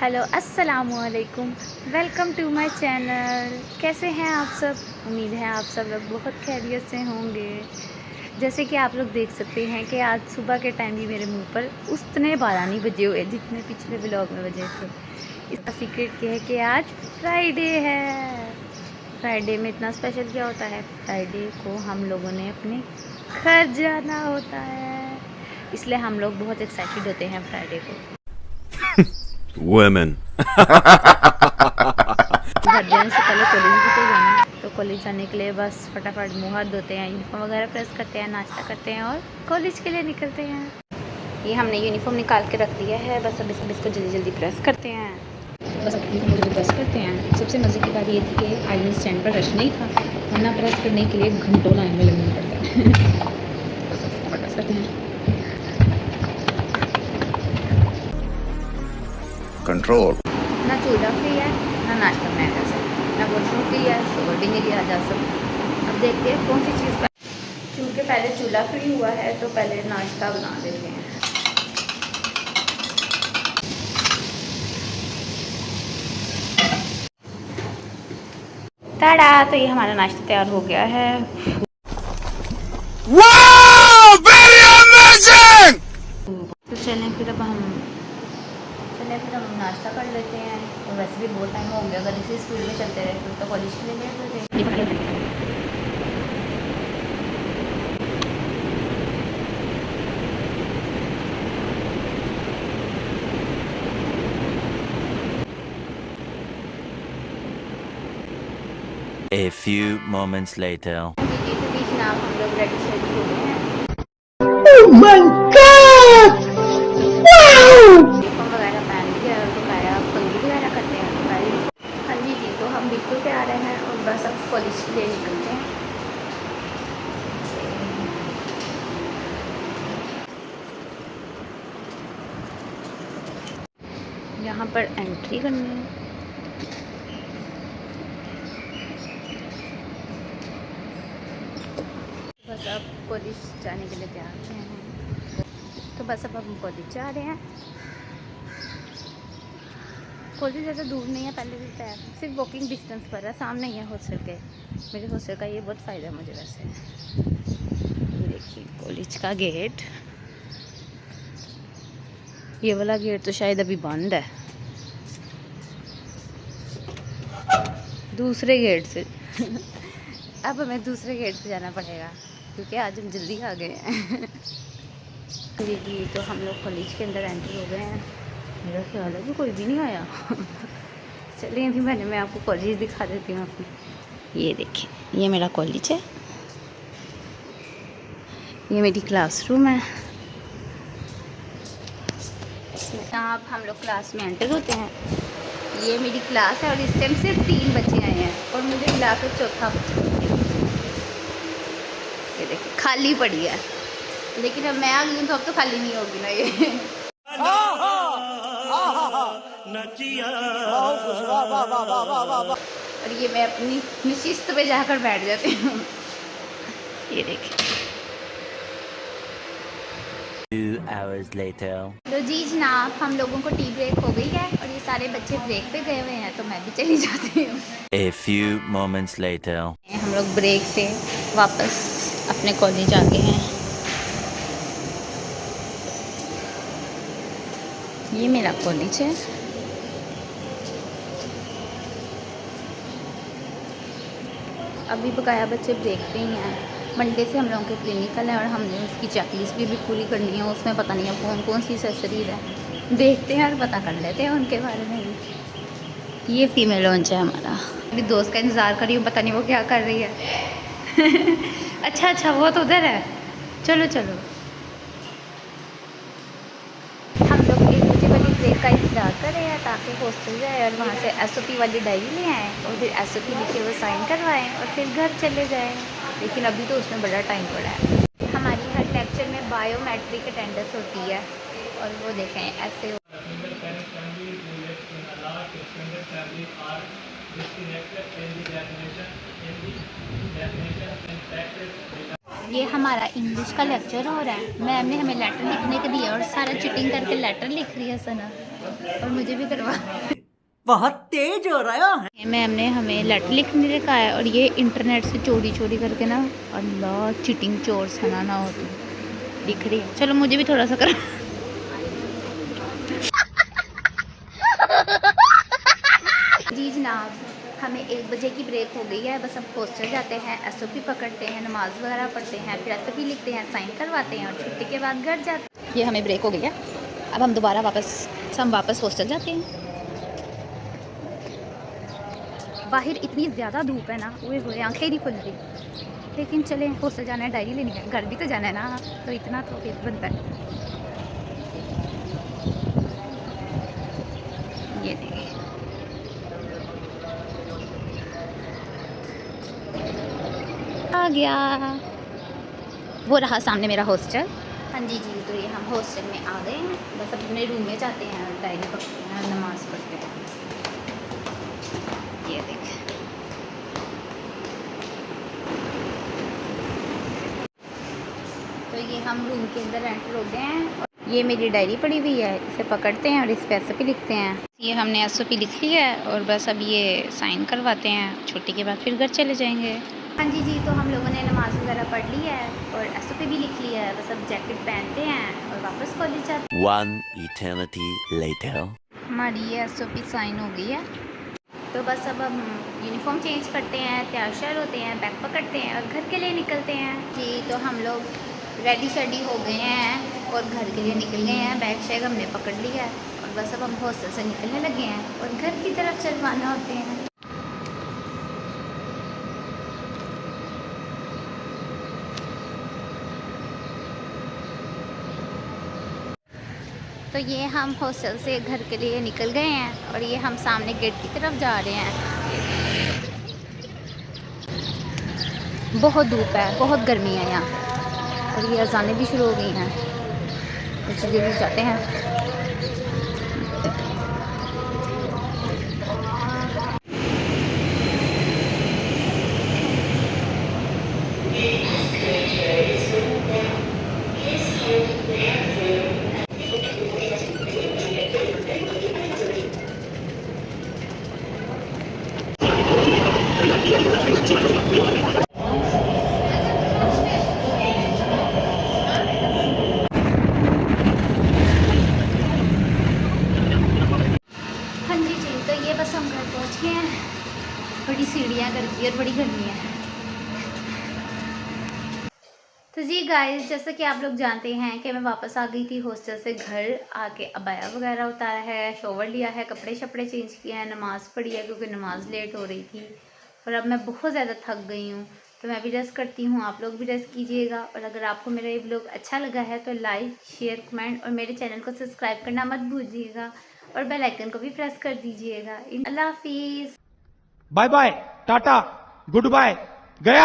Hello अस्सलामुअलैकुम, welcome to my channel. कैसे हैं आप सब? उम्मीद है आप सब लोग बहुत खैरियत से होंगे। जैसे कि आप लोग देख सकते हैं कि आज सुबह के टाइम भी मेरे मुंह पर उतने 12 नहीं बजे हुए जितने पिछले व्लॉग में बजे थे। इसका सीक्रेट ये है कि आज फ्राइडे है। फ्राइडे में इतना स्पेशल क्या होता है? फ्राइडे को हम लोगों ने अपने घर जाना होता है, इसलिए हम लोग बहुत एक्साइटेड होते हैं फ्राइडे को। Women. घर जाने से पहले कॉलेज भी तो जाना है, तो कॉलेज जाने के लिए बस फटाफट मुँह हाथ धोते हैं, यूनिफॉर्म वगैरह प्रेस करते हैं, नाश्ता करते हैं और कॉलेज के लिए निकलते हैं। ये हमने यूनिफॉर्म निकाल के रख दिया है, बस अब इसको जल्दी जल्दी प्रेस करते हैं। बस अब यूनिफॉर्म जल्दी प्रेस करते हैं। सबसे मज़े की बात ये थी कि आईनी स्टैंड पर रश नहीं था, वरना प्रेस करने के लिए घंटों लाइन में लगना पड़ता है। बस अब प्रेस करते हैं। Control. ना चूल्हा फ्री है, ना नाश्ता में जा सकते, ना वॉशरूम फ्री है, शोर भी नहीं लिया जा सकता। अब देखते हैं कौन सी चीज़ पर, क्योंकि पहले चूल्हा फ्री हुआ है तो पहले नाश्ता बना देते हैं। टाड़ा, तो ये हमारा नाश्ता तैयार हो गया है। Wow! Very amazing! तो चलें फिर हम नाश्ता कर लेते हैं। और वैसे भी बहुत टाइम हो गया, अगर इसी स्पीड में चलते रहे फिर तो कॉलेज के लिए लेट हो जाएगी। A few moments later. बीच नाम हम लोग रेडी शेडी हो गए हैं। Oh my God! Wow! Uniform वगैरह पहन के और बकाया कंघी वगैरह करते हैं तो हाँ जी तो हम बिल्कुल पे आ रहे हैं और बस अब कॉलेज के लिए निकलते हैं। यहाँ पर एंट्री करनी है। बस अब कॉलेज जाने के लिए तैयार हैं, तो बस अब हम कॉलेज जा रहे हैं। कॉलेज ज़्यादा दूर नहीं है, पहले भी तैयार सिर्फ वॉकिंग डिस्टेंस पर है, सामने ही है हॉस्टल के। मेरे हॉस्टल का ये बहुत फ़ायदा है मुझे वैसे। ये देखिए कॉलेज का गेट, ये वाला गेट तो शायद अभी बंद है, दूसरे गेट से अब हमें दूसरे गेट से जाना पड़ेगा क्योंकि आज हम जल्दी आ गए हैं। जी तो हम लोग कॉलेज के अंदर एंट्री हो गए हैं। मेरा ख्याल है कि कोई भी नहीं आया। चलिए अभी मैं आपको कॉलेज दिखा देती हूँ अपनी। ये देखिए ये मेरा कॉलेज है, ये मेरी क्लासरूम है। यहाँ हम लोग क्लास में एंटर होते हैं। ये मेरी क्लास है और इस टाइम सिर्फ 3 बच्चे आए हैं और मुझे मिलाकर चौथा बच्चा। ये देखिए खाली पड़ी है, लेकिन अब मैं आ गई हूँ तो अब तो खाली नहीं होगी ना ये। और ये मैं अपनी निशिस्त पे जाकर बैठ जाती हूँ। ये देखिए 2 hours later. तो जी जनाब हम लोगों को टी ब्रेक हो गई है और ये सारे बच्चे ब्रेक पे गए हुए हैं तो मैं भी चली जाती हूँ। A few moments later. हम लोग ब्रेक से वापस अपने कॉलेज आ गए हैं। ये मेरा कॉलेज है। अभी बकाया बच्चे ब्रेक पे ही हैं। मंडे से हम लोगों के क्लिनिकल है और हमने उसकी चेकलिस्ट भी पूरी करनी है। उसमें पता नहीं है कौन कौन सी एक्सेसरीज है, देखते हैं और पता कर लेते हैं उनके बारे में भी। ये फीमेल लॉन्च है हमारा। मेरी दोस्त का इंतज़ार कर रही हूँ, पता नहीं वो क्या कर रही है। अच्छा वो तो उधर है, चलो चलो। हम लोग 1 बजे वाली ब्रेक का इंतज़ार कर रहे हैं ताकि हॉस्टल जाए और वहाँ से SOP वाली डायरी ले आएँ और फिर SOP लिखे हुए साइन करवाएँ और फिर घर चले जाएँ। लेकिन अभी तो उसमें बड़ा टाइम पड़ा है। हमारी हर लेक्चर में बायोमेट्रिक अटेंडेंस होती है और वो देखें ऐसे ये हमारा इंग्लिश का लेक्चर हो रहा है। मैम ने हमें लेटर लिखने के दिया और सारा चीटिंग करके लेटर लिख रही है सना, और मुझे भी करवा। बहुत तेज हो रहा है। मैम ने हमें लेटर लिखने लिखा है और ये इंटरनेट से चोरी चोरी करके ना, अल्लाह चीटिंग चोर सना ना हो तो लिख रही है। चलो मुझे भी थोड़ा सा कर। जी जनाब, हमें 1 बजे की ब्रेक हो गई है। बस अब हॉस्टल जाते हैं, एसओपी पकड़ते हैं, नमाज वगैरह पढ़ते हैं, फिर एसओपी लिखते हैं, साइन करवाते हैं और छुट्टी के बाद घर जाते हैं। ये हमें ब्रेक हो गई है, अब हम दोबारा वापस हॉस्टल जाते हैं। बाहर इतनी ज़्यादा धूप है ना, ओए होए आंखें ही नहीं खुल रही, लेकिन चलें हॉस्टल जाना है, डायरी लेनी है, घर भी तो जाना है ना, तो इतना तो फिर बनता है। ये देखिए आ गया, वो रहा सामने मेरा हॉस्टल। हाँ जी जी, तो ये हम हॉस्टल में आ गए हैं। बस अपने रूम में जाते हैं, डायरी पढ़ते हैं, नमाज़ पढ़ते हैं। ये देखें, तो ये हम रूम के अंदर एंटर हो गए हैं। और ये मेरी डायरी पड़ी हुई है, इसे पकड़ते हैं और इस पे एसओपी लिखते हैं। ये हमने एसओपी लिख ली है और बस अब ये साइन करवाते हैं, छुट्टी के बाद फिर घर चले जाएंगे। हाँ जी जी, तो हम लोगों ने नमाज़ वगैरह पढ़ ली है और एसओपी भी लिख लिया है। बस अब जैकेट पहनते हैं और वापस कॉलेज जाते हैं। 1 eternity later. हमारी ये एसओपी साइन हो गई है, तो बस अब हम यूनिफॉर्म चेंज करते हैं, तैयार श्यार होते हैं, बैग पकड़ते हैं और घर के लिए निकलते हैं। जी, तो हम लोग रेडी शेडी हो गए हैं और घर के लिए निकल गए हैं। बैग शैग हमने पकड़ लिया है और बस अब हम हॉस्टल से निकलने लगे हैं और घर की तरफ चलवाना होते हैं। तो ये हम हॉस्टल से घर के लिए निकल गए हैं और ये हम सामने गेट की तरफ जा रहे हैं। बहुत धूप है, बहुत गर्मी है यहाँ और ये अजानें भी शुरू हो गई हैं, तो जल्दी जाते हैं। हाँ जी जी, तो ये बस हम घर पहुँच गए हैं। बड़ी सीढ़ियाँ घर की और बड़ी गर्मी है। तो जी गाइस, जैसा कि आप लोग जानते हैं कि मैं वापस आ गई थी हॉस्टल से घर। आके अबाया वगैरह उतारा है, शॉवर लिया है, कपड़े शपड़े चेंज किए हैं, नमाज़ पढ़ी है क्योंकि नमाज़ लेट हो रही थी और अब मैं बहुत ज़्यादा थक गई हूँ। तो मैं भी रेस्ट करती हूँ, आप लोग भी रेस्ट कीजिएगा। और अगर आपको मेरा ये व्लॉग अच्छा लगा है तो लाइक शेयर कमेंट और मेरे चैनल को सब्सक्राइब करना मत भूलिएगा और बेल आइकन को भी प्रेस कर दीजिएगा। अल्लाह हाफिज़। Bye bye, tata, goodbye, गया।